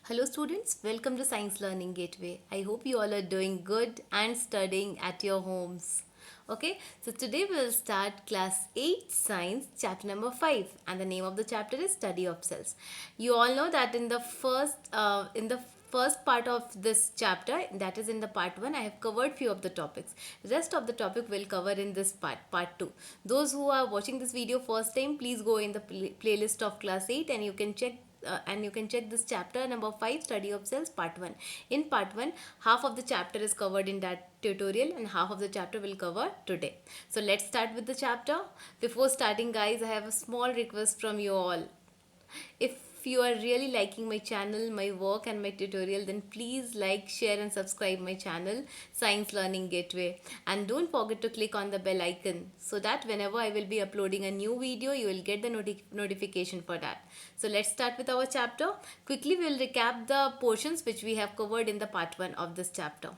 Hello students, welcome to Science Learning Gateway. I hope you all are doing good and studying at your homes. Okay, so today we'll start class 8 science chapter number 5 and the name of the chapter is study of cells. You all know that in the first part of this chapter, that is in the part 1, I have covered few of the topics. Rest of the topic will cover in this part 2. Those who are watching this video first time, please go in the playlist of class 8 and you can check this chapter number 5 study of cells part 1. In part 1, half of the chapter is covered in that tutorial and half of the chapter will cover today. So let's start with the chapter. Before starting guys, I have a small request from you all. If you are really liking my channel, my work and my tutorial, then please like, share and subscribe my channel Science Learning Gateway, and don't forget to click on the bell icon so that whenever I will be uploading a new video, you will get the notification for that. So let's start with our chapter. Quickly we will recap the portions which we have covered in the part 1 of this chapter.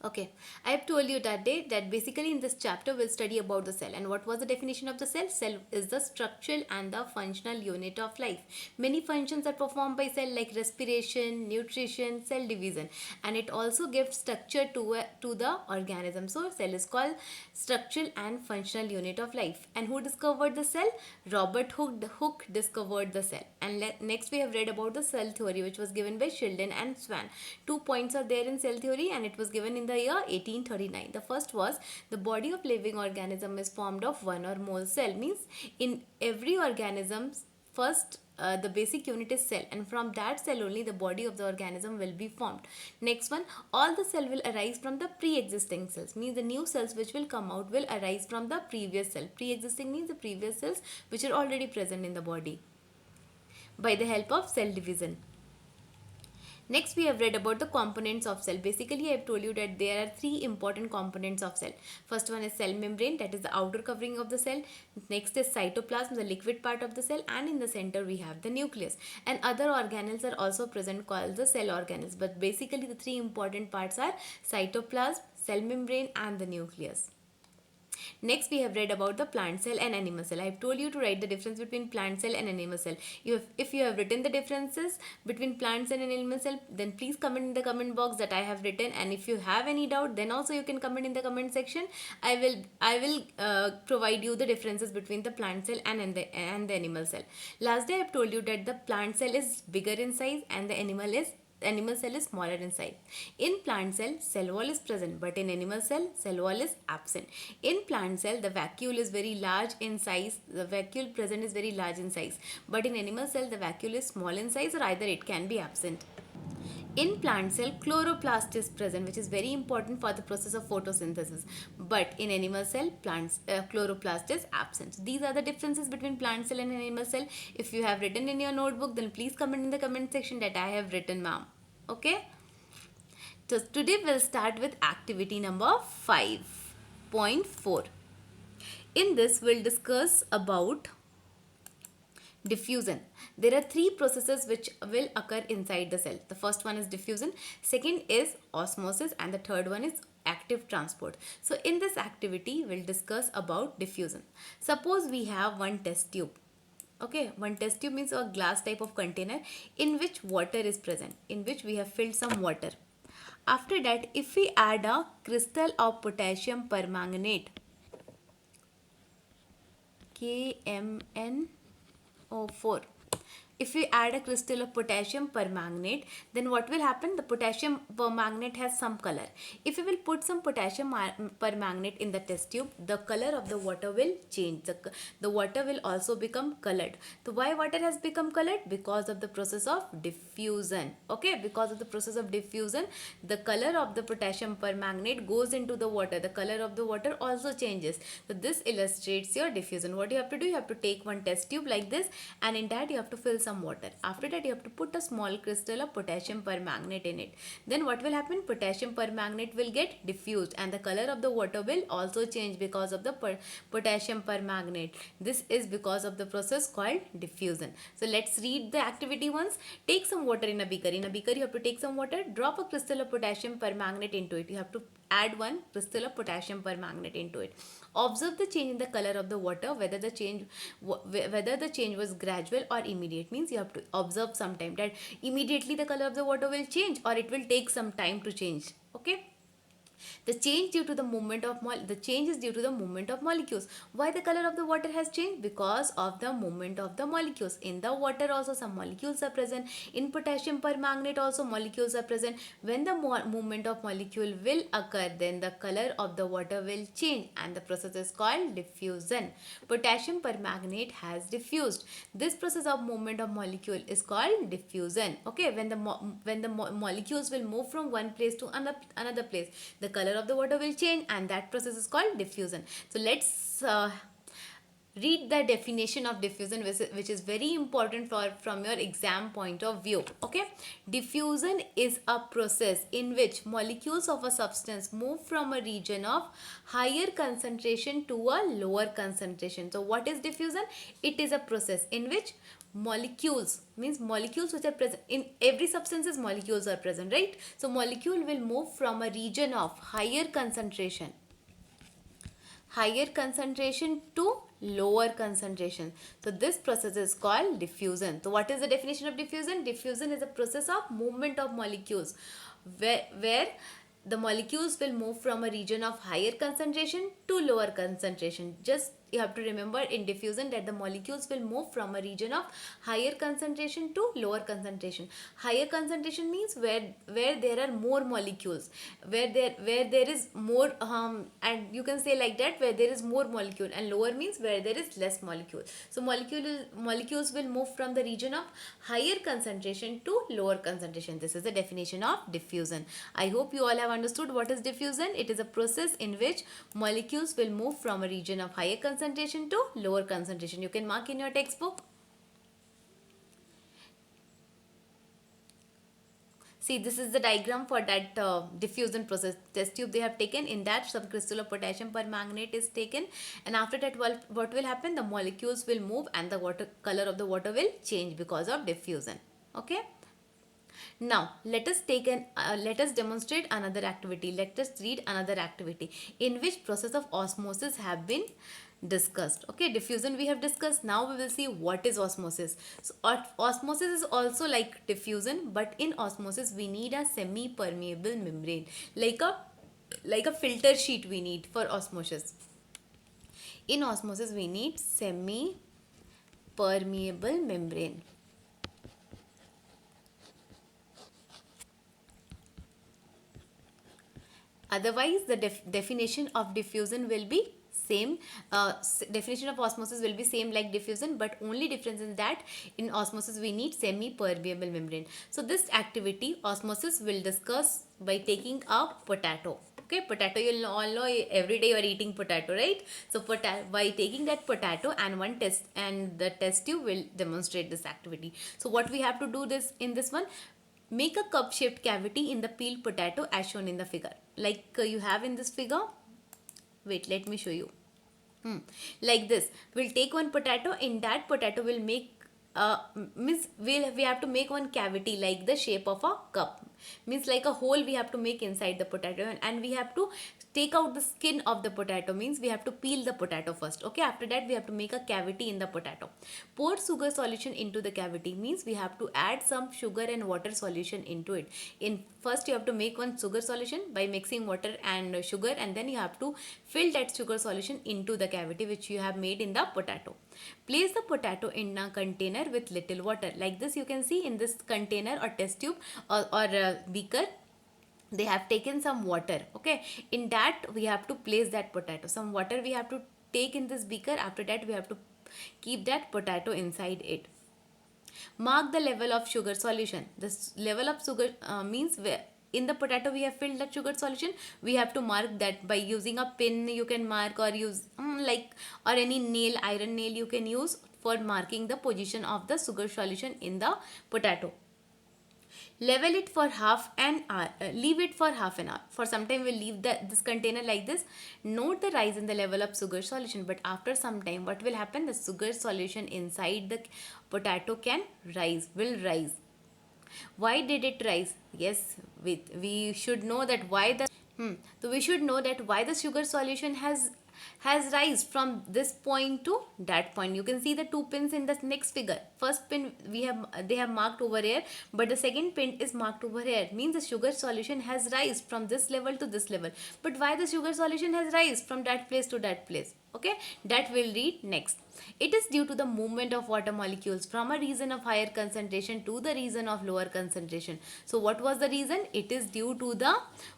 Okay, I have told you that day that basically in this chapter we'll study about the cell. And what was the definition of the cell? Cell is the structural and the functional unit of life. Many functions are performed by cell like respiration, nutrition, cell division, and it also gives structure to the organism. So cell is called structural and functional unit of life. And who discovered the cell? Robert Hooke discovered the cell. And next we have read about the cell theory, which was given by Sheldon and Swan. 2 points are there in cell theory and it was given in the year 1839. The first was the body of living organism is formed of one or more cell. Means in every organism, first the basic unit is cell, and from that cell only the body of the organism will be formed. Next one, all the cell will arise from the pre-existing cells. Means the new cells which will come out will arise from the previous cell. Pre-existing means the previous cells which are already present in the body by the help of cell division. Next, we have read about the components of cell. Basically, I have told you that there are three important components of cell. First one is cell membrane, that is the outer covering of the cell. Next is cytoplasm, the liquid part of the cell, and in the center we have the nucleus. And other organelles are also present called the cell organelles. But basically, the three important parts are cytoplasm, cell membrane, and the nucleus. Next, we have read about the plant cell and animal cell. I have told you to write the difference between plant cell and animal cell. If you have written the differences between plant cell and animal cell, then please comment in the comment box that I have written. And if you have any doubt, then also you can comment in the comment section. I will provide you the differences between the plant cell and the animal cell. Last day I have told you that the plant cell is bigger in size and the animal cell is smaller in size. In plant cell wall is present, but in animal cell wall is absent. In plant cell, the vacuole is very large in size. The vacuole present is very large in size. But in animal cell, the vacuole is small in size, or either it can be absent. In plant cell, chloroplast is present, which is very important for the process of photosynthesis. But in animal cell, chloroplast is absent. These are the differences between plant cell and animal cell. If you have written in your notebook, then please comment in the comment section that I have written, ma'am. Okay. So today we'll start with activity number 5.4. In this, we'll discuss about diffusion. There are three processes which will occur inside the cell. The first one is diffusion, second is osmosis, and the third one is active transport. So in this activity, we'll discuss about diffusion. Suppose we have one test tube. Okay, one test tube means a glass type of container in which water is present, in which we have filled some water. After that, if we add a crystal of potassium permanganate, KMnO4, if we add a crystal of potassium permanganate, then what will happen? The potassium permanganate has some color. If we will put some potassium permanganate in the test tube, the color of the water will change. The water will also become colored. So why water has become colored? Because of the process of diffusion. Okay, because of the process of diffusion, the color of the potassium permanganate goes into the water. The color of the water also changes. So this illustrates your diffusion. What you have to do? You have to take one test tube like this, and in that you have to fill some water. After that, you have to put a small crystal of potassium permanganate in it. Then what will happen? Potassium permanganate will get diffused and the color of the water will also change because of the potassium permanganate. This is because of the process called diffusion. So let's read the activity once. Take some water in a beaker. In a beaker, you have to take some water, drop a crystal of potassium permanganate into it. You have to add one crystal of potassium permanganate into it. Observe the change in the color of the water, whether the change was gradual or immediate. Means you have to observe sometime that immediately the color of the water will change or it will take some time to change. Okay. The change is due to the movement of molecules. Why the color of the water has changed? Because of the movement of the molecules. In the water also some molecules are present. In potassium permanganate also molecules are present. When the movement of molecule will occur, then the color of the water will change, and the process is called diffusion. Potassium permanganate has diffused. This process of movement of molecule is called diffusion. Okay, when the molecules will move from one place to another place, the color of the water will change, and that process is called diffusion. So let's read the definition of diffusion, which is very important from your exam point of view. Okay, diffusion is a process in which molecules of a substance move from a region of higher concentration to a lower concentration. So what is diffusion? It is a process in which molecules, means molecules which are present in every substances, molecules are present, right? So molecule will move from a region of higher concentration to lower concentration. So this process is called diffusion. So what is the definition of diffusion? Diffusion is a process of movement of molecules where the molecules will move from a region of higher concentration to lower concentration. Just you have to remember in diffusion that the molecules will move from a region of higher concentration to lower concentration. Higher concentration means where there are more molecules, where there is more and you can say like that, where there is more molecule, and lower means where there is less molecule. So molecules will move from the region of higher concentration to lower concentration. This is the definition of diffusion. I hope you all have understood what is diffusion. It is a process in which molecules will move from a region of higher concentration to lower concentration. You can mark in your textbook. See, this is the diagram for that diffusion process. Test tube they have taken. In that, some crystal of potassium permanganate is taken, and after that, what will happen? The molecules will move, and the color of the water will change because of diffusion. Okay. Now let us demonstrate another activity. Let us read another activity in which process of osmosis have been discussed. Okay, diffusion we have discussed. Now we will see what is osmosis. So osmosis is also like diffusion, but in osmosis we need a semi-permeable membrane, like a filter sheet we need for osmosis. In osmosis we need semi-permeable membrane. Otherwise, the definition of diffusion will be same. Definition of osmosis will be same like diffusion, but only difference is that in osmosis we need semi-permeable membrane. So this activity, osmosis, will discuss by taking a potato. Okay, potato, you all know every day you are eating potato, right? So by taking that potato and the test tube will demonstrate this activity. So what we have to do in this one, make a cup-shaped cavity in the peeled potato as shown in the figure. Like you have in this figure. Wait, let me show you. Like this. We'll take one potato. In that potato, we'll make we have to make one cavity like the shape of a cup. Means like a hole we have to make inside the potato, and we have to take out the skin of the potato. Means we have to peel the potato first. Okay, after that we have to make a cavity in the potato. Pour sugar solution into the cavity. Means we have to add some sugar and water solution into it. In first you have to make one sugar solution by mixing water and sugar, and then you have to fill that sugar solution into the cavity which you have made in the potato. Place the potato in a container with little water. Like this you can see in this container or test tube or beaker, they have taken some water. Okay, in that we have to place that potato. Some water we have to take in this beaker. After that we have to keep that potato inside it. Mark the level of sugar solution. This level of sugar means where in the potato we have filled that sugar solution. We have to mark that by using a pin. You can mark or use or any nail, iron nail you can use for marking the position of the sugar solution in the potato. Level it for half an hour. Leave it for half an hour. For some time we'll leave this container like this. Note the rise in the level of sugar solution. But after some time, what will happen? The sugar solution inside the potato will rise. Why did it rise? Yes, we should know that why the so we should know that why the sugar solution has has rise from this point to that point. You can see the two pins in the next figure. First pin they have marked over here, but the second pin is marked over here. Means the sugar solution has rise from this level to this level. But why the sugar solution has rise from that place to that place? Okay, that will read next. It is due to the movement of water molecules from a region of higher concentration to the region of lower concentration. So what was the reason? It is due to the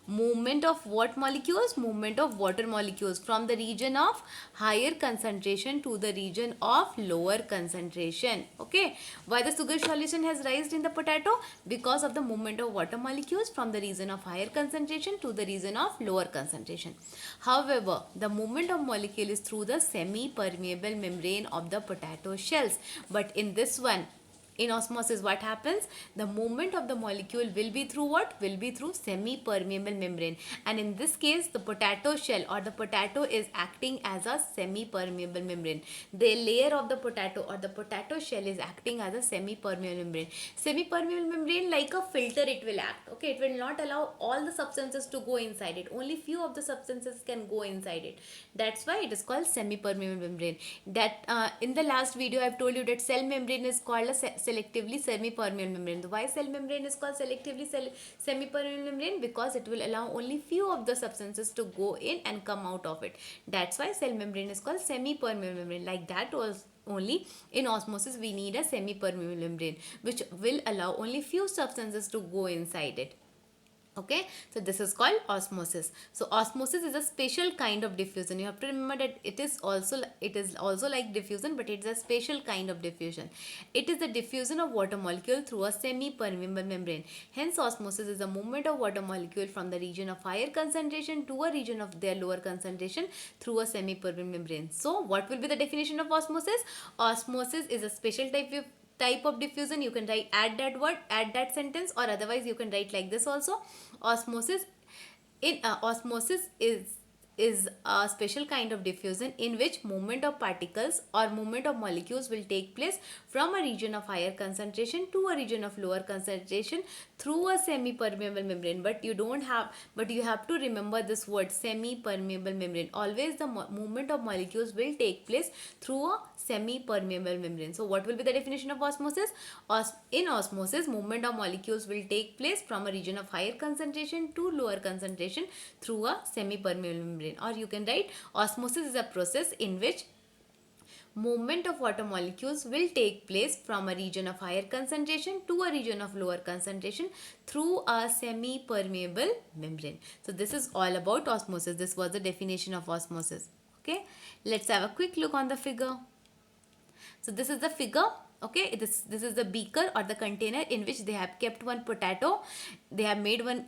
movement of what molecules? Movement of water molecules from the region of higher concentration to the region of lower concentration. Okay, why the sugar solution has risen in the potato? Because of the movement of water molecules from the region of higher concentration to the region of lower concentration. However, the movement of molecule is through the semi-permeable membrane of the potato shells. But in this one, in osmosis, what happens? The movement of the molecule will be through what? Will be through semi-permeable membrane. And in this case, the potato shell or the potato is acting as a semi-permeable membrane. The layer of the potato or the potato shell is acting as a semi-permeable membrane. Semi-permeable membrane, like a filter, it will act. Okay, it will not allow all the substances to go inside it. Only few of the substances can go inside it. That's why it is called semi-permeable membrane. That in the last video, I've told you that cell membrane is called a selectively semi-permeable membrane. Why cell membrane is called selectively semi-permeable membrane? Because it will allow only few of the substances to go in and come out of it. That's why cell membrane is called semi-permeable membrane. Like that was only in osmosis we need a semi-permeable membrane which will allow only few substances to go inside it. Okay, so this is called osmosis. So osmosis is a special kind of diffusion. You have to remember that it is also like diffusion, but it's a special kind of diffusion. It is the diffusion of water molecule through a semi-permeable membrane. Hence osmosis is a movement of water molecule from the region of higher concentration to a region of their lower concentration through a semi-permeable membrane. So what will be the definition of osmosis? Osmosis is a special type of diffusion. You can write, add that word, add that sentence, or otherwise you can write like this also. Osmosis is a special kind of diffusion in which movement of particles or movement of molecules will take place from a region of higher concentration to a region of lower concentration through a semi-permeable membrane. But you have to remember this word, semi-permeable membrane. Always the movement of molecules will take place through a semi-permeable membrane. So what will be the definition of osmosis? In osmosis, movement of molecules will take place from a region of higher concentration to lower concentration through a semi-permeable membrane. Or you can write, osmosis is a process in which movement of water molecules will take place from a region of higher concentration to a region of lower concentration through a semi-permeable membrane. So this is all about osmosis. This was the definition of osmosis. Okay, let's have a quick look on the figure. So this is the figure. Okay, this is the beaker or the container in which they have kept one potato. They have made one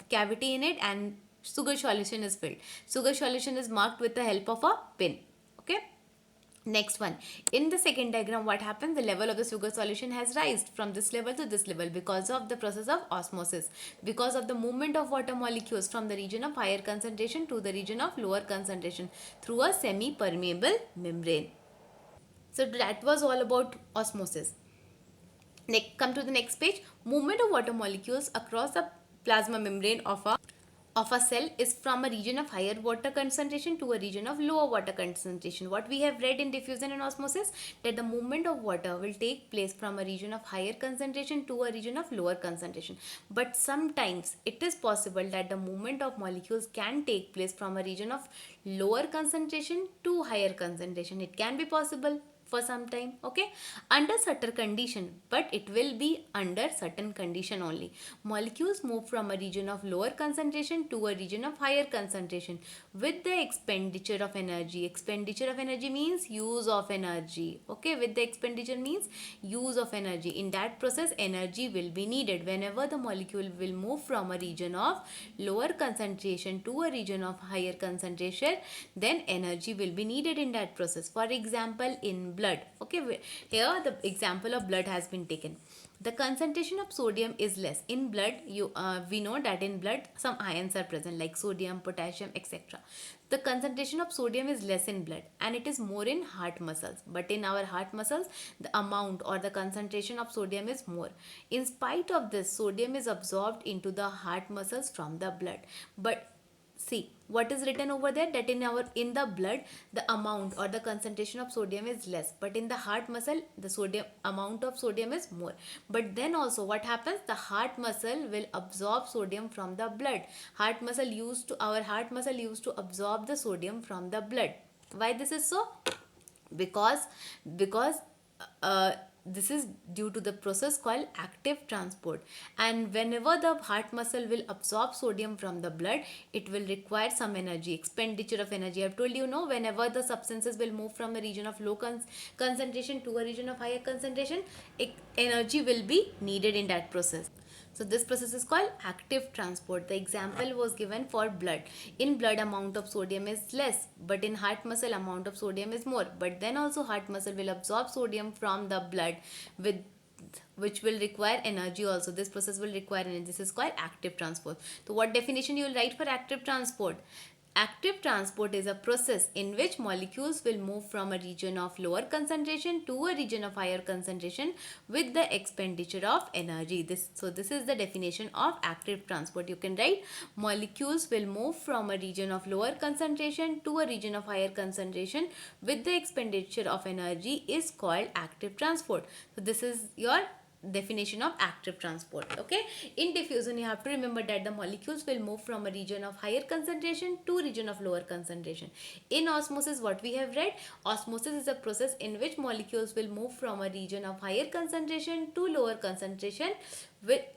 cavity in it and sugar solution is filled. Sugar solution is marked with the help of a pin. Okay. Next one, in the second diagram, what happens? The level of the sugar solution has risen from this level to this level because of the process of osmosis, because of the movement of water molecules from the region of higher concentration to the region of lower concentration through a semi-permeable membrane. So that was all about osmosis. Next, come to the next page. Movement of water molecules across the plasma membrane of a cell is from a region of higher water concentration to a region of lower water concentration. What we have read in diffusion and osmosis, that the movement of water will take place from a region of higher concentration to a region of lower concentration. But sometimes it is possible that the movement of molecules can take place from a region of lower concentration to higher concentration. It can be possible for some time, okay, under certain condition, but it will be under certain condition only. Molecules move from a region of lower concentration to a region of higher concentration with the expenditure of energy. Expenditure of energy means use of energy. Okay, with the expenditure means use of energy. In that process, energy will be needed. Whenever the molecule will move from a region of lower concentration to a region of higher concentration, then energy will be needed in that process. For example, in blood. Okay, here the example of blood has been taken. The concentration of sodium is less in blood. We know that in blood some ions are present like sodium, potassium, etc. The concentration of sodium is less in blood and it is more in heart muscles. But in our heart muscles, the amount or the concentration of sodium is more. In spite of this, sodium is absorbed into the heart muscles from the blood. But see what is written over there, that in the blood the amount or the concentration of sodium is less, but in the heart muscle the sodium amount of sodium is more. But then also what happens, the heart muscle will absorb sodium from the blood. Our heart muscle used to absorb the sodium from the blood. Why this is so? Because uh, this is due to the process called active transport. And whenever the heart muscle will absorb sodium from the blood, it will require some energy, expenditure of energy. I've told you, no, whenever the substances will move from a region of low concentration to a region of higher concentration, energy will be needed in that process. So this process is called active transport. The example was given for blood. In blood amount of sodium is less, but in heart muscle amount of sodium is more. But then also heart muscle will absorb sodium from the blood, with which will require energy also. This process will require energy. This is called active transport. So what definition you will write for active transport? Active transport is a process in which molecules will move from a region of lower concentration to a region of higher concentration with the expenditure of energy. This is the definition of active transport. You can write, molecules will move from a region of lower concentration to a region of higher concentration with the expenditure of energy is called active transport. So this is your definition of active transport. Okay, in diffusion you have to remember that the molecules will move from a region of higher concentration to region of lower concentration. In osmosis, what we have read, osmosis is a process in which molecules will move from a region of higher concentration to lower concentration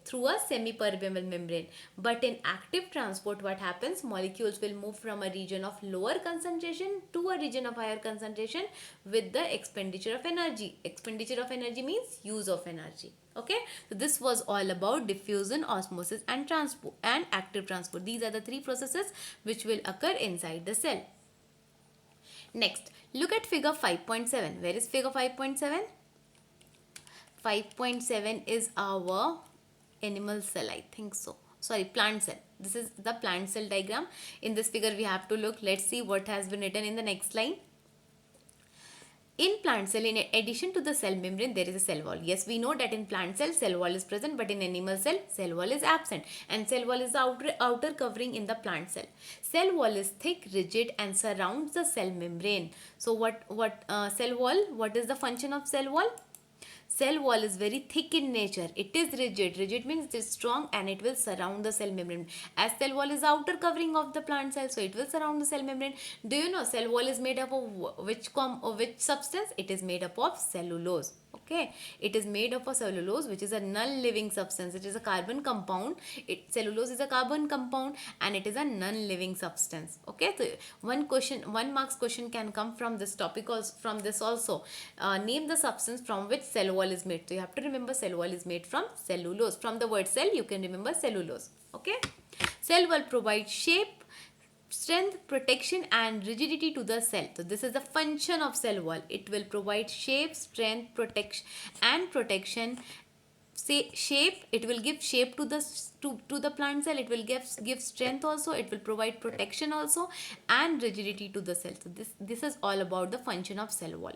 through a semi-permeable membrane. But in active transport, what happens, molecules will move from a region of lower concentration to a region of higher concentration with the expenditure of energy. Expenditure of energy means use of energy. Okay, so this was all about diffusion, osmosis and transport and active transport. These are the three processes which will occur inside the cell. Next, look at figure 5.7. Where is figure 5.7? 5.7 is our animal cell, I think so. Sorry, plant cell. This is the plant cell diagram. In this figure we have to look. Let's see what has been written in the next line. In plant cell, in addition to the cell membrane, there is a cell wall. Yes, we know that in plant cell wall is present, but in animal cell wall is absent. And cell wall is the outer covering in the plant cell. Cell wall is thick, rigid and surrounds the cell membrane. So what cell wall, what is the function of cell wall? Cell wall is very thick in nature. It is rigid. Rigid means it is strong and it will surround the cell membrane. As cell wall is the outer covering of the plant cell, so it will surround the cell membrane. Do you know cell wall is made up of which substance? It is made up of cellulose. Okay, it is made up of cellulose, which is a non-living substance. It is a carbon compound. Cellulose is a carbon compound and it is a non-living substance. Okay, so one marks question can come from this topic also, from this also. Name the substance from which cell wall is made. So you have to remember cell wall is made from cellulose. From the word cell, you can remember cellulose. Okay, cell wall provides shape, strength, protection and rigidity to the cell. So this is the function of cell wall. It will provide shape, strength, protection and protection. Say shape, it will give shape to the plant cell. It will give strength also. It will provide protection also and rigidity to the cell. So this is all about the function of cell wall.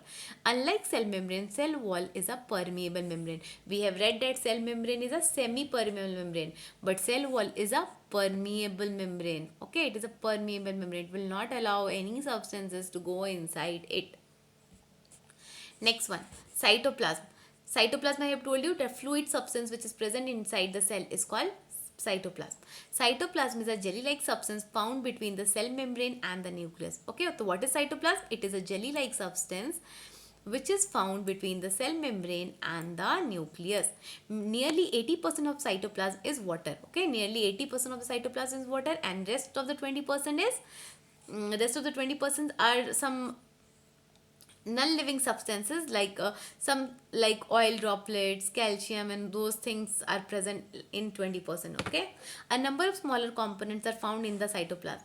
Unlike cell membrane, cell wall is a permeable membrane. We have read that cell membrane is a semi-permeable membrane, but cell wall is a permeable membrane. Okay, it is a permeable membrane. It will not allow any substances to go inside it. Next one, cytoplasm. Cytoplasm, I have told you that fluid substance which is present inside the cell is called cytoplasm. Cytoplasm is a jelly-like substance found between the cell membrane and the nucleus. Okay, so what is cytoplasm? It is a jelly-like substance which is found between the cell membrane and the nucleus. Nearly 80% of cytoplasm is water. Okay, nearly 80% of the cytoplasm is water and rest of the 20% are some non-living substances like oil droplets, calcium and those things are present in 20%. Okay, a number of smaller components are found in the cytoplasm.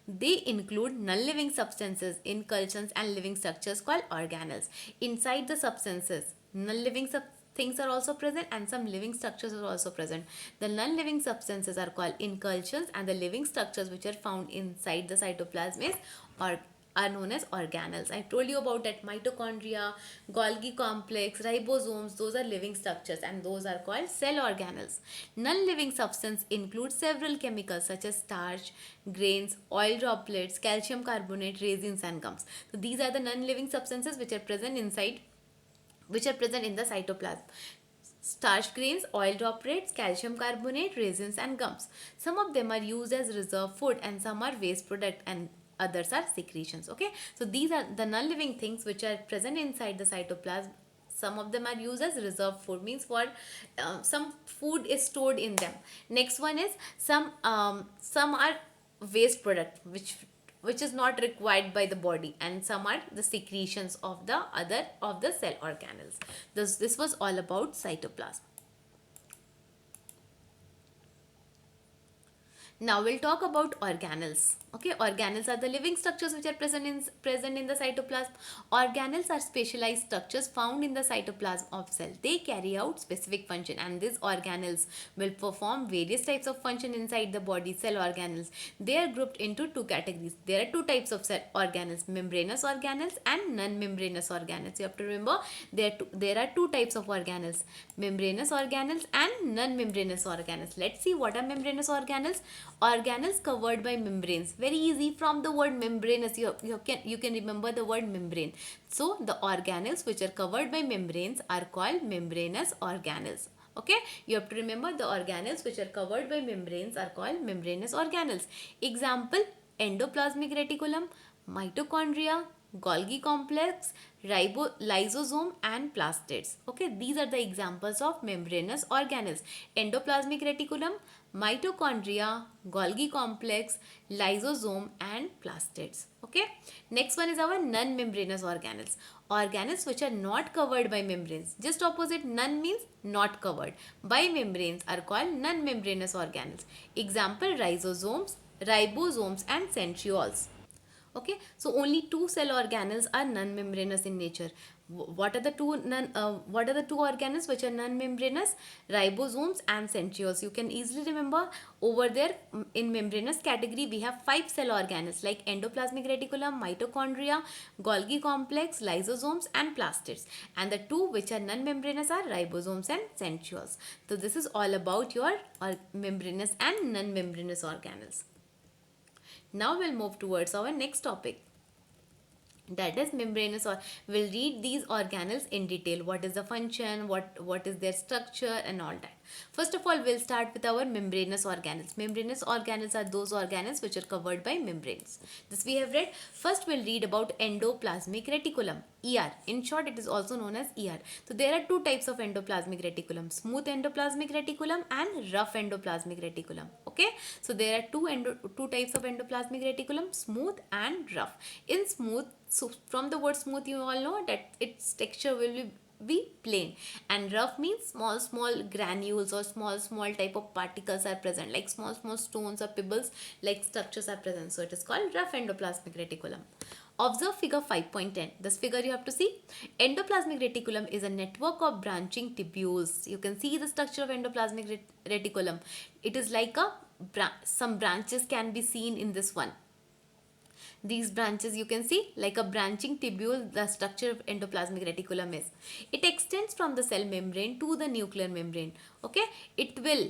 They include non-living substances, inculsions and living structures called organelles. Inside the substances, non-living things are also present and some living structures are also present. The non-living substances are called inculsions and the living structures which are found inside the cytoplasm is are known as organelles. I told you about that mitochondria, Golgi complex, ribosomes, those are living structures and those are called cell organelles. Non-living substance include several chemicals such as starch, grains, oil droplets, calcium carbonate, resins and gums. So these are the non-living substances which are present in the cytoplasm. Starch grains, oil droplets, calcium carbonate, resins and gums. Some of them are used as reserve food and some are waste product and others are secretions. Okay, so these are the non-living things which are present inside the cytoplasm. Some of them are used as reserve food, means for some food is stored in them. Next one is some are waste product which is not required by the body, and some are the secretions of the other of the cell organelles. This was all about cytoplasm. Now we'll talk about organelles. Okay, organelles are the living structures which are present in the cytoplasm. Organelles are specialized structures found in the cytoplasm of cell. They carry out specific function, and these organelles will perform various types of function inside the body. Cell organelles, they are grouped into two categories. There are two types of cell organelles: membranous organelles and non-membranous organelles. You have to remember there are two types of organelles: membranous organelles and non-membranous organelles. Let's see what are membranous organelles. Organelles covered by membranes. Very easy, from the word membranous you can remember the word membrane. So the organelles which are covered by membranes are called membranous organelles. Okay, you have to remember the organelles which are covered by membranes are called membranous organelles. Example: endoplasmic reticulum, mitochondria, Golgi complex, lysosome and plastids. Okay, these are the examples of membranous organelles: endoplasmic reticulum, mitochondria, Golgi complex, lysosome and plastids. Okay, next one is our non-membranous organelles. Organelles which are not covered by membranes. Just opposite, non means not covered by membranes, are called non-membranous organelles. Example: ribosomes and centrioles. Okay, so only two cell organelles are non-membranous in nature. What are the two organelles which are non-membranous? Ribosomes and centrioles. You can easily remember over there. In membranous category we have five cell organelles like endoplasmic reticulum, mitochondria, Golgi complex, lysosomes and plastids, and the two which are non-membranous are ribosomes and centrioles. So this is all about your membranous and non-membranous organelles. Now we'll move towards our next topic, that is membranous. Or we'll read these organelles in detail. What is the function, what is their structure and all that. First of all, we'll start with our membranous organelles. Membranous organelles are those organelles which are covered by membranes. This we have read. First we'll read about endoplasmic reticulum, ER. In short, it is also known as ER. So there are two types of endoplasmic reticulum: smooth endoplasmic reticulum and rough endoplasmic reticulum. Okay, so there are two types of endoplasmic reticulum: smooth and rough. In smooth, so from the word smooth you all know that its texture will be plain, and rough means small granules or small type of particles are present, like small stones or pebbles like structures are present. So it is called rough endoplasmic reticulum. Observe figure 5.10. This figure you have to see. Endoplasmic reticulum is a network of branching tubules. You can see the structure of endoplasmic reticulum. It is like some branches can be seen in this one. These branches you can see like a branching tubule. The structure of endoplasmic reticulum is, it extends from the cell membrane to the nuclear membrane. Okay, it will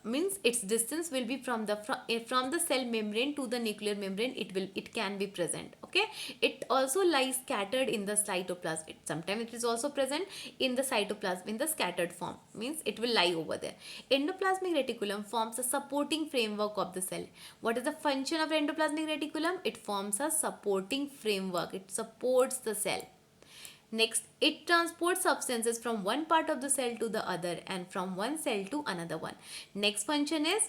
means its distance will be from the cell membrane to the nuclear membrane. It can be present. Okay, it also lies scattered in the cytoplasm. Sometimes it is also present in the cytoplasm in the scattered form, means it will lie over there. Endoplasmic reticulum forms a supporting framework of the cell. What is the function of endoplasmic reticulum? It forms a supporting framework. It supports the cell. Next, it transports substances from one part of the cell to the other and from one cell to another one. Next function is,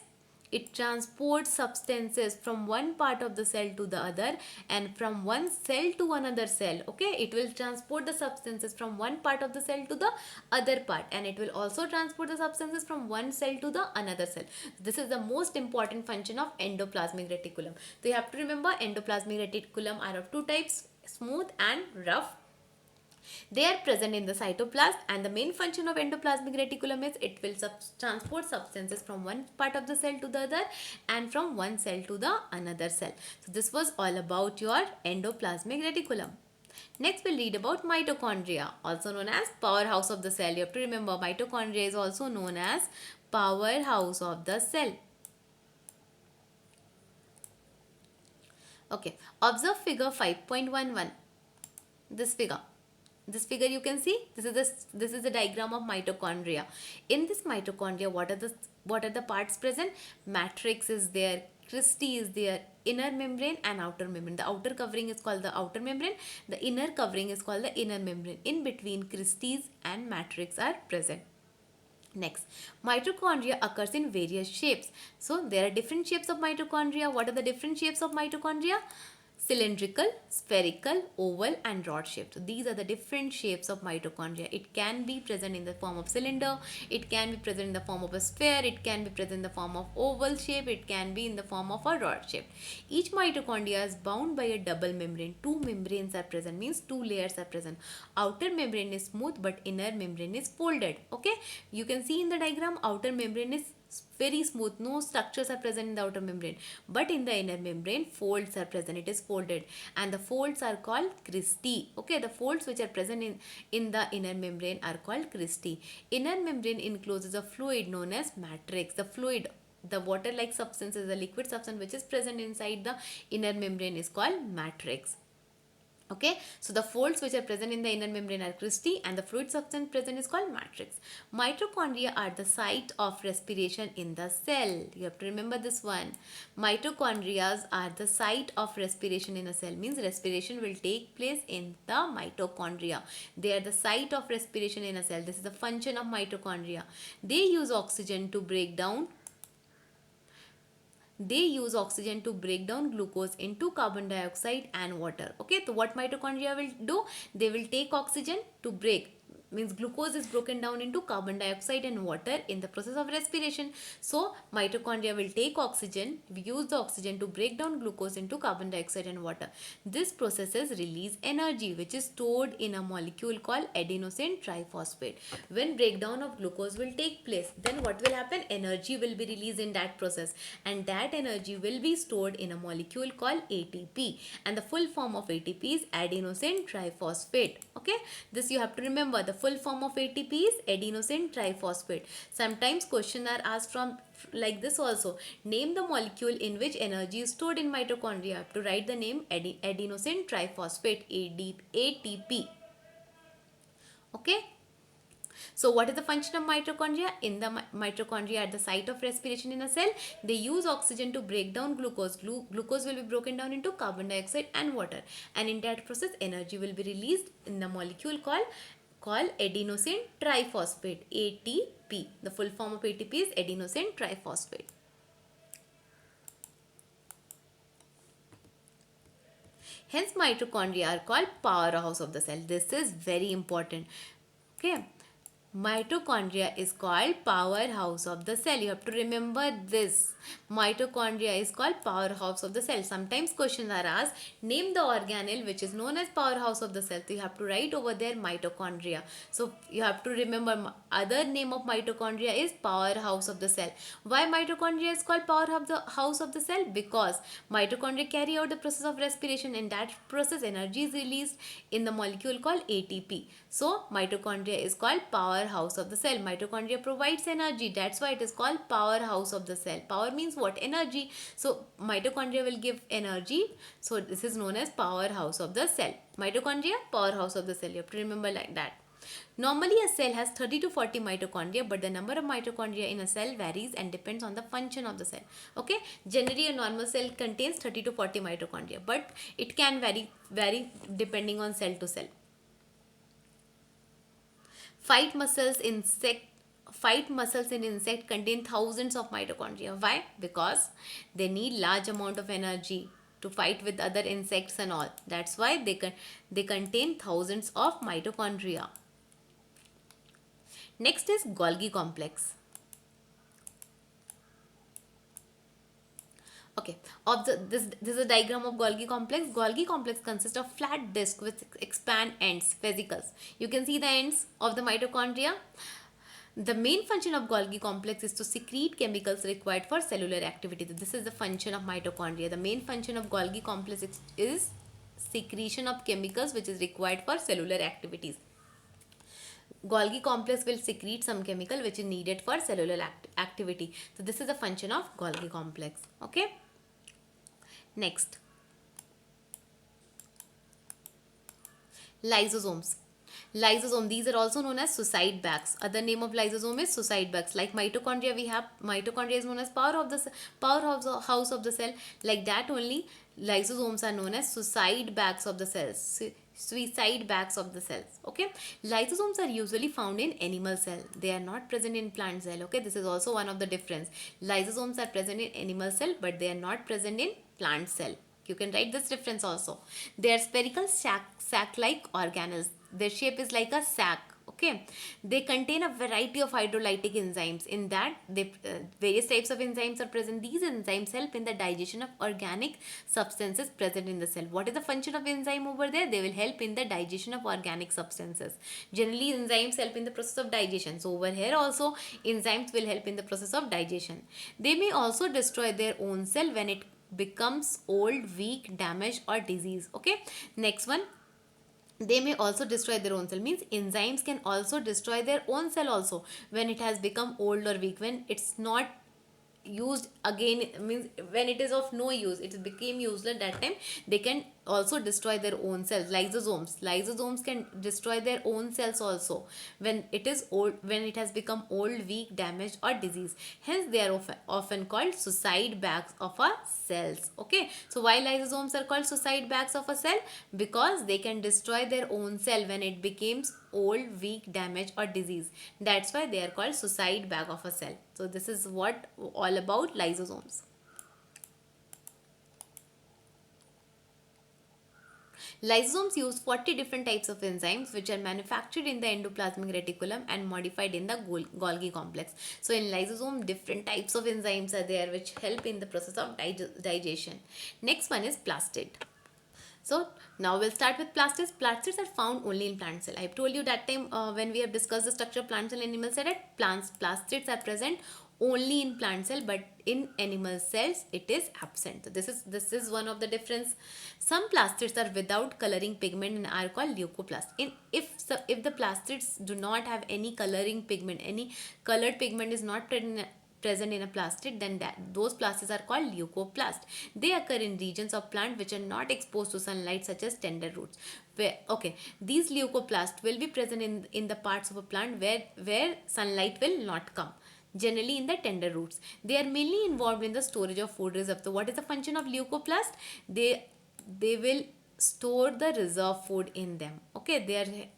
it transports substances from one part of the cell to the other and from one cell to another cell. Okay, it will transport the substances from one part of the cell to the other part, and it will also transport the substances from one cell to the another cell. This is the most important function of endoplasmic reticulum. So you have to remember endoplasmic reticulum are of two types: smooth and rough. They are present in the cytoplasm, and the main function of endoplasmic reticulum is it will transport substances from one part of the cell to the other and from one cell to the another cell. So this was all about your endoplasmic reticulum. Next, we'll read about mitochondria, also known as powerhouse of the cell. You have to remember, mitochondria is also known as powerhouse of the cell. Okay, observe figure 5.11. This figure you can see, this is the diagram of mitochondria. In this mitochondria, what are the parts present? Matrix is there, cristae is there, inner membrane and outer membrane. The outer covering is called the outer membrane, the inner covering is called the inner membrane. In between, cristae and matrix are present. Next, mitochondria occurs in various shapes. So there are different shapes of mitochondria. What are the different shapes of mitochondria? Cylindrical, spherical, oval and rod shaped. So these are the different shapes of mitochondria. It can be present in the form of cylinder, it can be present in the form of a sphere, it can be present in the form of oval shape, it can be in the form of a rod shape. Each mitochondria is bound by a double membrane. Two membranes are present, means two layers are present. Outer membrane is smooth but inner membrane is folded. Okay, you can see in the diagram, outer membrane is very smooth, no structures are present in the outer membrane, but in the inner membrane folds are present, it is folded, and the folds are called cristae. Okay, the folds which are present in the inner membrane are called cristae. Inner membrane encloses a fluid known as matrix. The fluid, the water like substance, is a liquid substance which is present inside the inner membrane is called matrix. Okay, so the folds which are present in the inner membrane are cristae and the fluid substance present is called matrix. Mitochondria are the site of respiration in the cell. You have to remember this one. Mitochondria are the site of respiration in a cell, means respiration will take place in the mitochondria. They are the site of respiration in a cell. This is the function of mitochondria. They use oxygen to break down glucose into carbon dioxide and water. Okay, so what mitochondria will do? They will take oxygen to break, means glucose is broken down into carbon dioxide and water in the process of respiration. So mitochondria will take oxygen, we use the oxygen to break down glucose into carbon dioxide and water. This processes release energy which is stored in a molecule called adenosine triphosphate. When breakdown of glucose will take place, then what will happen? Energy will be released in that process, and that energy will be stored in a molecule called ATP, and the full form of ATP is adenosine triphosphate. Okay, this you have to remember. The full form of ATP is adenosine triphosphate. Sometimes questions are asked from like this also. Name the molecule in which energy is stored in mitochondria. You have to write the name adenosine triphosphate, ATP. Okay. So what is the function of mitochondria? In the mitochondria at the site of respiration in a cell, they use oxygen to break down glucose. Glucose will be broken down into carbon dioxide and water, and in that process energy will be released in the molecule called adenosine triphosphate, ATP. The full form of ATP is adenosine triphosphate. Hence mitochondria are called powerhouse of the cell. This is very important. Okay. Mitochondria is called powerhouse of the cell. You have to remember this. Mitochondria is called powerhouse of the cell. Sometimes questions are asked, name the organelle which is known as powerhouse of the cell. So you have to write over there mitochondria. So you have to remember other name of mitochondria is powerhouse of the cell. Why mitochondria is called powerhouse of the cell? Because mitochondria carry out the process of respiration. In that process energy is released in the molecule called ATP. So mitochondria is called powerhouse of the cell. Mitochondria provides energy. That's why it is called powerhouse of the cell. Power means what? Energy. So mitochondria will give energy. So this is known as powerhouse of the cell. Mitochondria, powerhouse of the cell. You have to remember like that. Normally a cell has 30 to 40 mitochondria, but the number of mitochondria in a cell varies and depends on the function of the cell. Okay, generally a normal cell contains 30 to 40 mitochondria, but it can vary depending on cell to cell. Fight muscles in insect contain thousands of mitochondria. Why? Because they need large amount of energy to fight with other insects and all. That's why they contain thousands of mitochondria. Next is Golgi complex. Okay, this is a diagram of Golgi complex. Golgi complex consists of flat disk with expand ends, vesicles. You can see the ends of the mitochondria. The main function of Golgi complex is to secrete chemicals required for cellular activity. This is the function of mitochondria. The main function of Golgi complex is secretion of chemicals which is required for cellular activities. Golgi complex will secrete some chemical which is needed for cellular activity. So this is the function of Golgi complex. Okay. Next, lysosomes. Lysosome, these are also known as suicide bags. Other name of lysosome is suicide bags. Like mitochondria, we have mitochondria is known as powerhouse of the cell. Like that only, lysosomes are known as suicide bags of the cells. Suicide bags of the cells. Okay, lysosomes are usually found in animal cell. They are not present in plant cell. Okay, this is also one of the difference. Lysosomes are present in animal cell, but they are not present in plant cell. You can write this difference also. They are spherical sac-like organelles. Their shape is like a sac. Okay, they contain a variety of hydrolytic enzymes. In that, various types of enzymes are present. These enzymes help in the digestion of organic substances present in the cell. What is the function of enzyme over there? They will help in the digestion of organic substances. Generally, enzymes help in the process of digestion. So over here also, enzymes will help in the process of digestion. They may also destroy their own cell when it becomes old, weak, damaged or disease. Okay, next one, they may also destroy their own cell. Means enzymes can also destroy their own cell also when it has become old or weak, when it's not used again, means when it is of no use, it became useless. That time they can also destroy their own cells. Lysosomes can destroy their own cells also when it is old, when it has become old, weak, damaged or disease. Hence they are often called suicide bags of our cells. Okay, so why lysosomes are called suicide bags of a cell? Because they can destroy their own cell when it becomes old, weak, damaged or disease. That's why they are called suicide bag of a cell. So this is what all about lysosomes. Lysosomes use 40 different types of enzymes which are manufactured in the endoplasmic reticulum and modified in the Golgi complex. So in lysosome, different types of enzymes are there which help in the process of digestion. Next one is plastid. So now we'll start with plastids. Plastids are found only in plant cell. I have told you that time when we have discussed the structure of plant cell and animal cell, that plastids are present only in plant cell, but in animal cells it is absent. So this is one of the difference. Some plastids are without coloring pigment and are called leucoplast. If the plastids do not have any coloring pigment, any colored pigment is not present in a plastid, then those plastids are called leucoplast. They occur in regions of plant which are not exposed to sunlight, such as tender roots. These leucoplasts will be present in the parts of a plant where sunlight will not come, generally in the tender roots. They are mainly involved in the storage of food reserve. So what is the function of leucoplast? They will store the reserve food in them. Okay,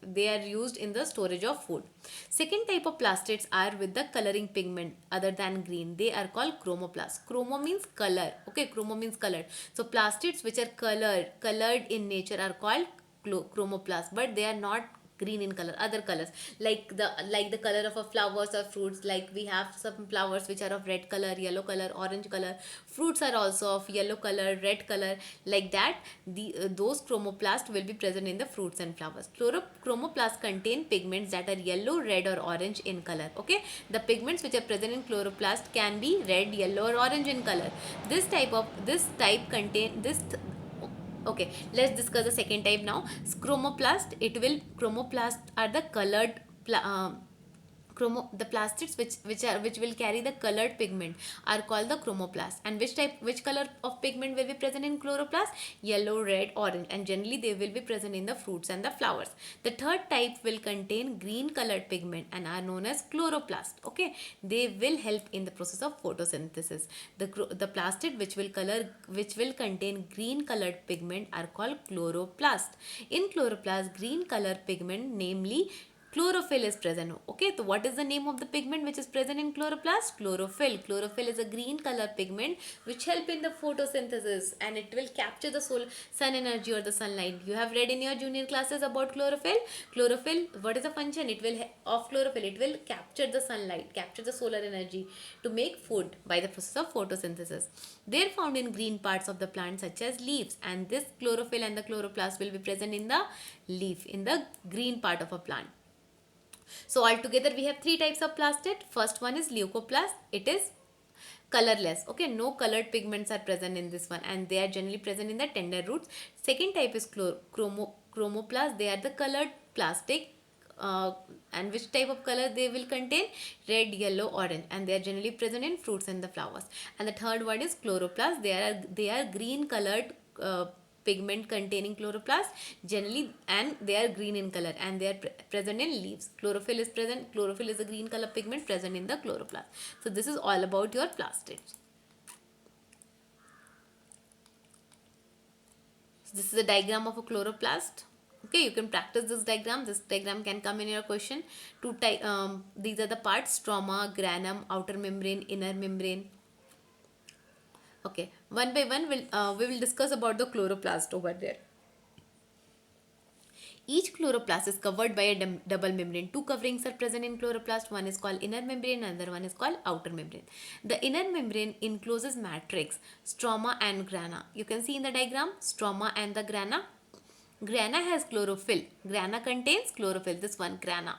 they are used in the storage of food. Second type of plastids are with the coloring pigment other than green. They are called chromoplasts. Chromo means color. Okay, chromo means colored. So plastids which are colored in nature are called chromoplasts, but they are not green in color. Other colors, like the color of a flowers or fruits, like we have some flowers which are of red color, yellow color, orange color. Fruits are also of yellow color, red color. Like that, those chromoplasts will be present in the fruits and flowers. Chromoplasts contain pigments that are yellow, red or orange in color. Okay, the pigments which are present in chloroplast can be red, yellow or orange in color. This type contain this. Okay, let's discuss the second type now. Chromoplast are the colored the plastids which will carry the colored pigment are called the chromoplast. And which color of pigment will be present in chloroplast? Yellow, red, orange, and generally they will be present in the fruits and the flowers. The third type will contain green colored pigment and are known as chloroplast. Okay, they will help in the process of photosynthesis. The plastid which will contain green colored pigment are called chloroplast. In chloroplast, green colored pigment, namely chlorophyll is present. Okay, so what is the name of the pigment which is present in chloroplast? Chlorophyll. Chlorophyll is a green color pigment which help in the photosynthesis, and it will capture the sun energy or the sunlight. You have read in your junior classes about chlorophyll. Chlorophyll, what is the function? It will of chlorophyll, it will capture the sunlight, capture the solar energy to make food by the process of photosynthesis. They are found in green parts of the plant such as leaves, and this chlorophyll and the chloroplast will be present in the leaf, in the green part of a plant. So altogether we have three types of plastid. First one is leucoplast. It is colorless. Okay, no colored pigments are present in this one, and they are generally present in the tender roots. Second type is chromoplast. They are the colored plastic, and which type of color they will contain? Red, yellow, orange, and they are generally present in fruits and the flowers. And the third one is chloroplast. They are green colored pigment containing chloroplast generally, and they are green in color, and they are present in leaves. Chlorophyll is present. Chlorophyll is a green color pigment present in the chloroplast. So this is all about your plastids. So this is a diagram of a chloroplast. Okay, you can practice this diagram. This diagram can come in your question. These are the parts: stroma, granum, outer membrane, inner membrane. Okay, one by one we will discuss about the chloroplast over there. Each chloroplast is covered by a double membrane. Two coverings are present in chloroplast. One is called inner membrane, another one is called outer membrane. The inner membrane encloses matrix, stroma and grana. You can see in the diagram, stroma and the grana. Grana has chlorophyll. Grana contains chlorophyll. This one, grana.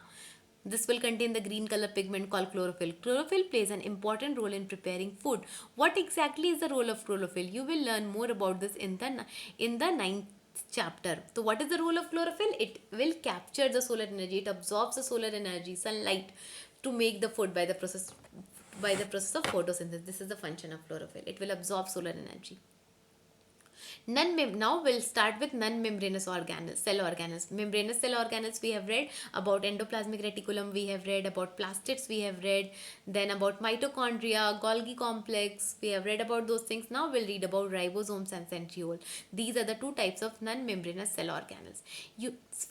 This will contain the green color pigment called chlorophyll. Chlorophyll plays an important role in preparing food. What exactly is the role of chlorophyll? You will learn more about this in the ninth chapter. So what is the role of chlorophyll? It will capture the solar energy. It absorbs the solar energy, sunlight, to make the food by the process of photosynthesis. This is the function of chlorophyll. It will absorb solar energy. Now we'll start with non-membranous organelles, cell organelles. Membranous cell organelles we have read about. Endoplasmic reticulum we have read about. Plastids we have read. Then about mitochondria, Golgi complex we have read about those things. Now we'll read about ribosomes and centriole. These are the two types of non-membranous cell organelles.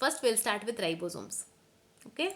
First we'll start with ribosomes. Okay.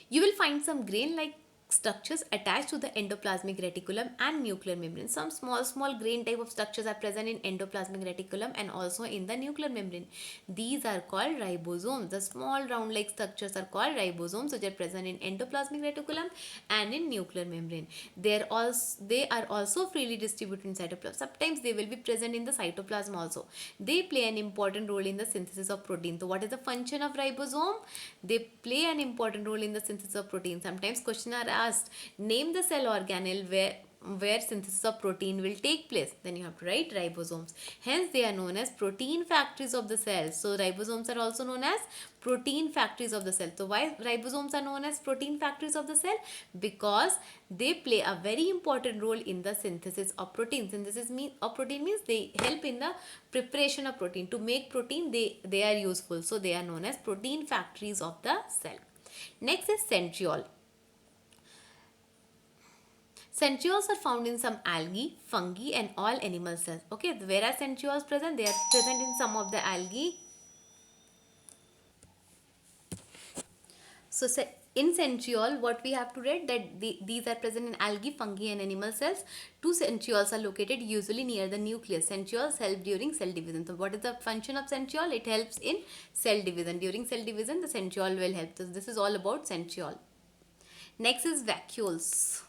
You will find some grain-like structures attached to the endoplasmic reticulum and nuclear membrane. Some small grain type of structures are present in endoplasmic reticulum and also in the nuclear membrane. These are called ribosomes. The small round like structures are called ribosomes, which are present in endoplasmic reticulum and in nuclear membrane. They are also freely distributed in cytoplasm. Sometimes they will be present in the cytoplasm also. They play an important role in the synthesis of protein. So what is the function of ribosome? They play an important role in the synthesis of protein. Sometimes questions are asked, name the cell organelle where synthesis of protein will take place. Then you have to write ribosomes. Hence they are known as protein factories of the cell. So ribosomes are also known as protein factories of the cell. So why ribosomes are known as protein factories of the cell? Because they play a very important role in the synthesis of protein. Synthesis of protein means they help in the preparation of protein. To make protein, they are useful. So they are known as protein factories of the cell. Next is centriole. Centrioles are found in some algae, fungi and all animal cells. Okay, where are centrioles present? They are present in some of the algae. So in centriole, what we have to read, that these are present in algae, fungi and animal cells. Two centrioles are located usually near the nucleus. Centrioles help during cell division. So what is the function of centriole? It helps in cell division. During cell division, the centriole will help. So this is all about centriole. Next is vacuoles.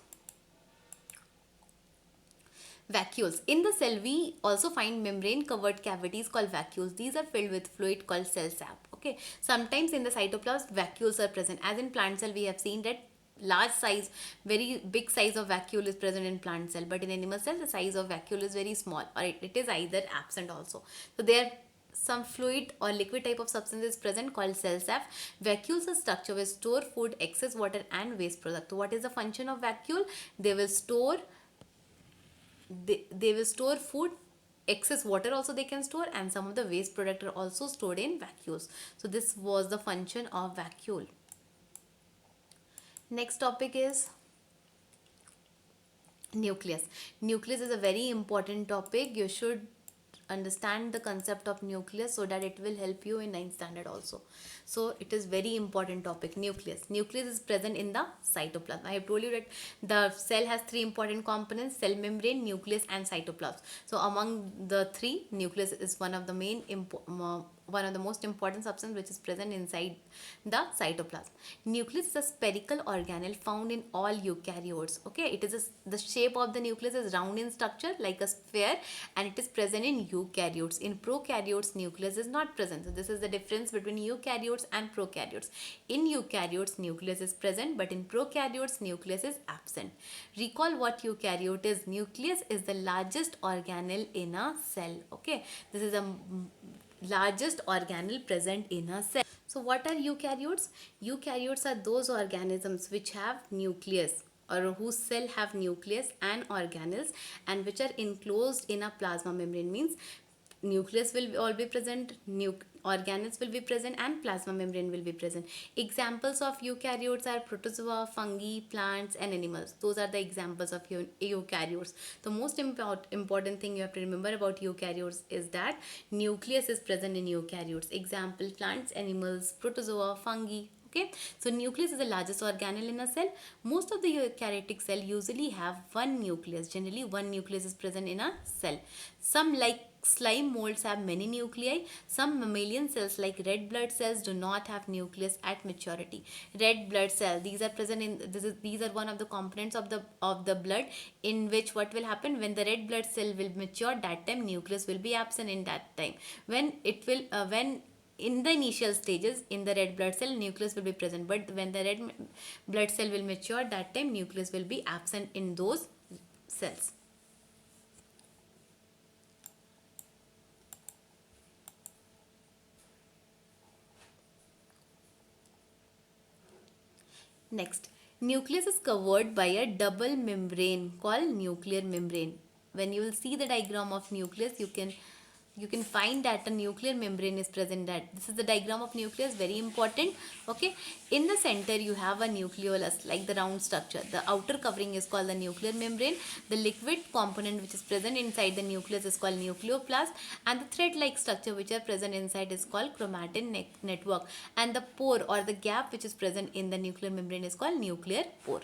Vacuoles. In the cell, we also find membrane covered cavities called vacuoles. These are filled with fluid called cell sap. Okay. Sometimes in the cytoplasm, vacuoles are present. As in plant cell, we have seen that large size, very big size of vacuole is present in plant cell. But in animal cell, the size of vacuole is very small, or it is either absent also. So there some fluid or liquid type of substance is present called cell sap. Vacuoles are structure where store food, excess water and waste product. So what is the function of vacuole? They will store food, excess water also they can store, and some of the waste product are also stored in vacuoles. So this was the function of vacuole. Next topic is nucleus. Nucleus is a very important topic. You should understand the concept of nucleus so that it will help you in ninth standard also. So it is very important topic. Nucleus is present in the cytoplasm. I have told you that the cell has three important components: cell membrane, nucleus, and cytoplasm. So among the three, nucleus is one of the one of the most important substance which is present inside the cytoplasm. Nucleus is a spherical organelle found in all eukaryotes. Okay, it is the shape of the nucleus is round in structure like a sphere, and it is present in eukaryotes. In prokaryotes, nucleus is not present. So this is the difference between eukaryotes and prokaryotes. In eukaryotes, nucleus is present, but in prokaryotes, nucleus is absent. Recall what eukaryote is. Nucleus is the largest organelle in a cell. Okay, this is a largest organelle present in a cell. So what are eukaryotes? Eukaryotes are those organisms which have nucleus, or whose cell have nucleus and organelles, and which are enclosed in a plasma membrane. Means nucleus will all be present, organelles will be present, and plasma membrane will be present. Examples of eukaryotes are protozoa, fungi, plants, and animals. Those are the examples of eukaryotes. The most important thing you have to remember about eukaryotes is that nucleus is present in eukaryotes. Example: plants, animals, protozoa, fungi. Okay, so nucleus is the largest organelle in a cell. Most of the eukaryotic cell usually have one nucleus. Generally, one nucleus is present in a cell. Some, like slime molds, have many nuclei. Some mammalian cells like red blood cells do not have nucleus at maturity. Red blood cells, these are present in these are one of the components of the blood, in which what will happen when the red blood cell will mature, that time nucleus will be absent in that time. When it will when in the initial stages, in the red blood cell, nucleus will be present, but when the red blood cell will mature, that time nucleus will be absent in those cells. Next, nucleus is covered by a double membrane called nuclear membrane. When you will see the diagram of nucleus, you can find that a nuclear membrane is present. That this is the diagram of nucleus, very important. Okay, in the center you have a nucleolus, like the round structure. The outer covering is called the nuclear membrane. The liquid component which is present inside the nucleus is called nucleoplast, and the thread like structure which are present inside is called chromatin network, and the pore or the gap which is present in the nuclear membrane is called nuclear pore.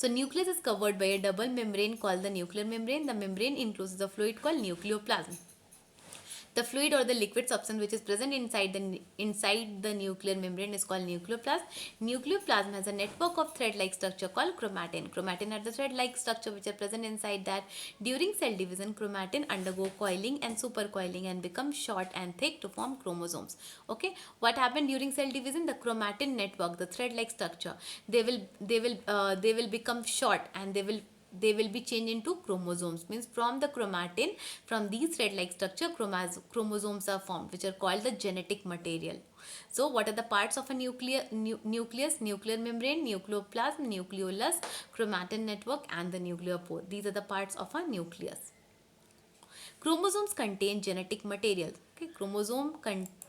So nucleus is covered by a double membrane called the nuclear membrane. The membrane encloses the fluid called nucleoplasm. The fluid or the liquid substance which is present inside the nuclear membrane is called nucleoplasm. Nucleoplasm has a network of thread-like structure called chromatin. Chromatin are the thread-like structure which are present inside that. During cell division, chromatin undergo coiling and supercoiling and become short and thick to form chromosomes. Okay, what happened during cell division? The chromatin network, the thread-like structure, they will become short, and they will be changed into chromosomes. Means from the chromatin, from these thread-like structure, chromosomes are formed, which are called the genetic material. So what are the parts of a nucleus? Nuclear membrane, nucleoplasm, nucleolus, chromatin network, and the nuclear pore. These are the parts of a nucleus. Chromosomes contain genetic material. Okay, chromosome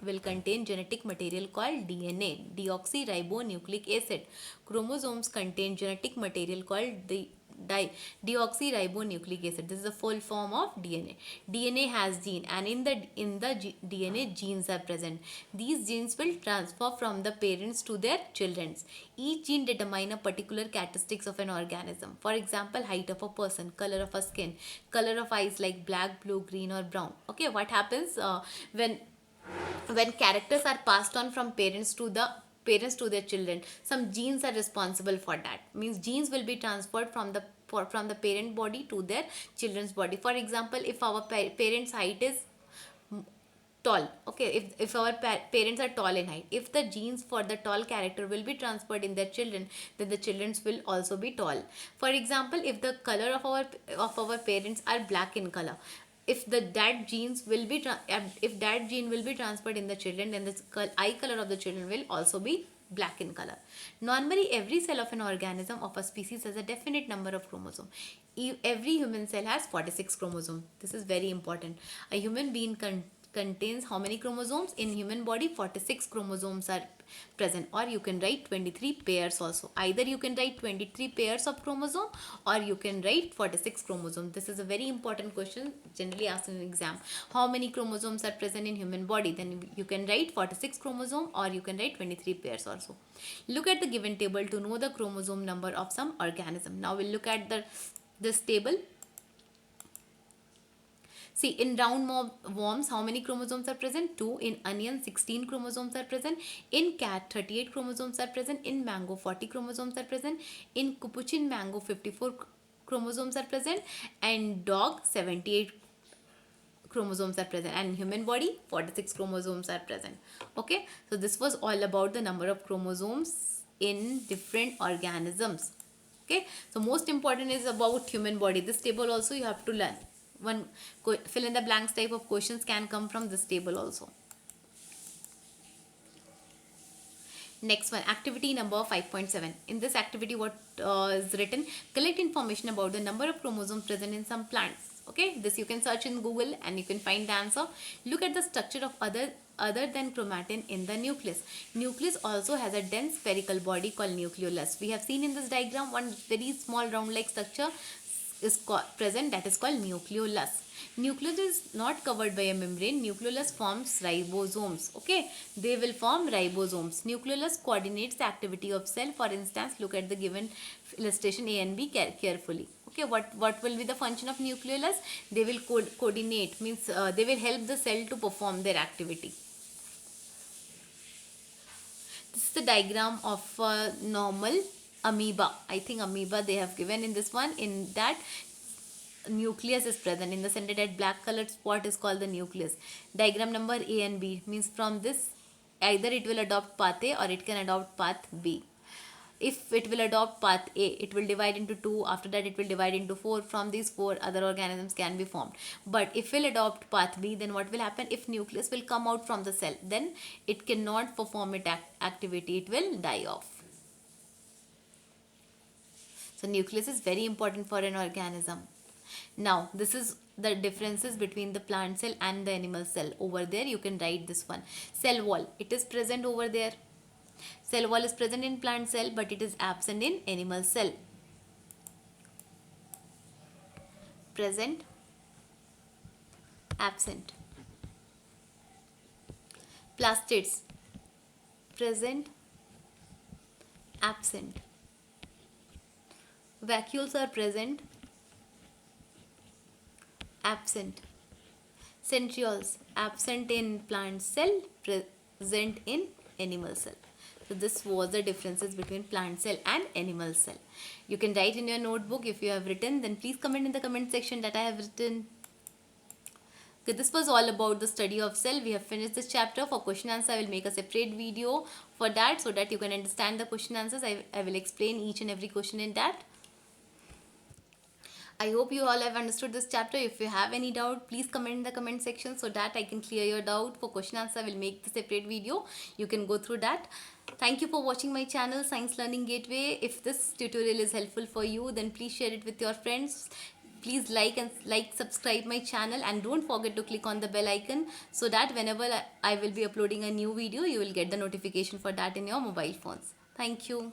will contain genetic material called DNA, deoxyribonucleic acid. Chromosomes contain genetic material called the deoxyribonucleic acid. This is the full form of DNA. DNA has gene, and in the DNA, genes are present. These genes will transfer from the parents to their children. Each gene determines a particular characteristics of an organism. For example, height of a person, color of a skin, color of eyes like black, blue, green, or brown. Okay, what happens when characters are passed on from parents to their children? Some genes are responsible for that. Means genes will be transferred from the parent body to their children's body. For example, if our parents height is tall, okay, if our parents are tall in height, if the genes for the tall character will be transferred in their children, then the children's will also be tall. For example, if the color of our parents are black in color, if that gene will be transferred in the children, then the eye color of the children will also be black in color. Normally, every cell of an organism of a species has a definite number of chromosomes. Every human cell has 46 chromosomes. This is very important. A human being contains how many chromosomes? In human body, 46 chromosomes are present, or you can write 23 pairs also. Either you can write 23 pairs of chromosome, or you can write 46 chromosomes. This is a very important question generally asked in an exam. How many chromosomes are present in human body? Then you can write 46 chromosome, or you can write 23 pairs also. Look at the given table to know the chromosome number of some organism. Now we'll look at this table. See, in round worms, how many chromosomes are present? 2. In onion, 16 chromosomes are present. In cat, 38 chromosomes are present. In mango, 40 chromosomes are present. In capuchin mango, 54 chromosomes are present. And dog, 78 chromosomes are present. And in human body, 46 chromosomes are present. Okay, so this was all about the number of chromosomes in different organisms. Okay, so most important is about human body. This table also you have to learn. One fill in the blanks type of questions can come from this table also. Next one, activity number 5.7. In this activity, what is written? Collect information about the number of chromosomes present in some plants. Okay, this you can search in Google and you can find the answer. Look at the structure of other than chromatin in the nucleus. Nucleus also has a dense spherical body called nucleolus. We have seen in this diagram one very small round like structure is present, that is called nucleolus. Nucleus is not covered by a membrane. Nucleolus forms ribosomes. Okay, they will form ribosomes. Nucleolus coordinates the activity of cell. For instance, look at the given illustration A and B carefully. Okay, what will be the function of nucleolus? They will coordinate, means they will help the cell to perform their activity. This is the diagram of normal amoeba. I think amoeba they have given in this one. In that, nucleus is present. In the center, that black colored spot is called the nucleus. Diagram number A and B means from this either it will adopt path A or it can adopt path B. If it will adopt path A, it will divide into 2. After that, it will divide into 4. From these 4, other organisms can be formed. But if it will adopt path B, then what will happen? If nucleus will come out from the cell, then it cannot perform its activity. It will die off. So nucleus is very important for an organism. Now, this is the differences between the plant cell and the animal cell. Over there, you can write this one. Cell wall, it is present over there. Cell wall is present in plant cell, but it is absent in animal cell. Present, absent. Plastids, present, absent. Vacuoles are present, absent. Centrioles, absent in plant cell, present in animal cell. So this was the differences between plant cell and animal cell. You can write in your notebook. If you have written, then please comment in the comment section that I have written. Okay, this was all about the study of cell. We have finished this chapter. For question answer, I will make a separate video for that so that you can understand the question answers. I will explain each and every question in that. I hope you all have understood this chapter. If you have any doubt, please comment in the comment section so that I can clear your doubt. For question answer, I will make the separate video. You can go through that. Thank you for watching my channel, Science Learning Gateway. If this tutorial is helpful for you, then please share it with your friends. Please subscribe my channel, and don't forget to click on the bell icon so that whenever I will be uploading a new video, you will get the notification for that in your mobile phones. Thank you.